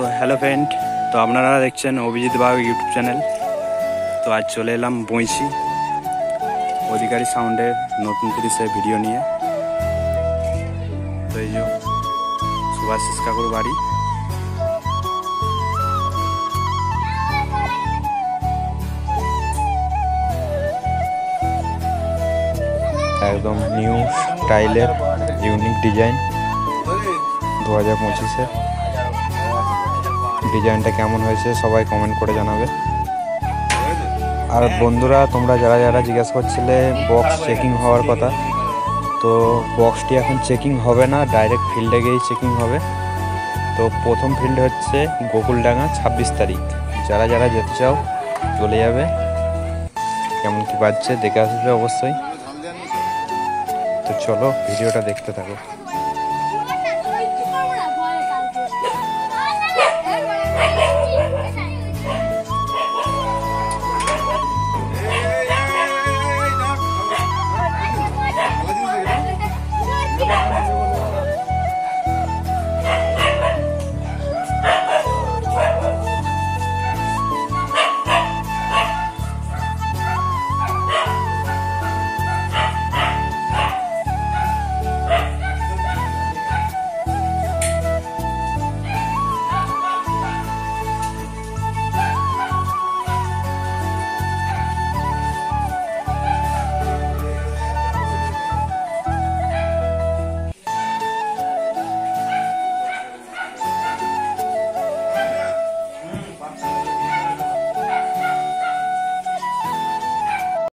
তো hello friend, তো আপনারা দেখছেন অভিজিৎ বাবু ইউটিউব চ্যানেল। তো আজ চলে এলাম বইছি অধিকারী সাউন্ডের নতুন 30 ভিডিও নিয়ে। তো এই যে সুভাষিস কাকুর বাড়ি। একদম নিউ স্টাইলের ইউনিক ডিজাইন 2025-এ। ডিজাইনটা কেমন হয়েছে সবাই কমেন্ট করে জানাবে। আর বন্ধুরা, তোমরা যারা যারা জিজ্ঞাসা করছিলে বক্স চেকিং হওয়ার কথা, তো বক্সটি এখন চেকিং হবে না, ডাইরেক্ট ফিল্ডে গিয়েই চেকিং হবে। তো প্রথম ফিল্ড হচ্ছে গোকুলডাঙ্গা 26 তারিখ। যারা যারা যেতে চাও চলে যাবে। কেমন কি বাজছে দেখে আসবে অবশ্যই। তো চলো ভিডিওটা দেখতে থাকো।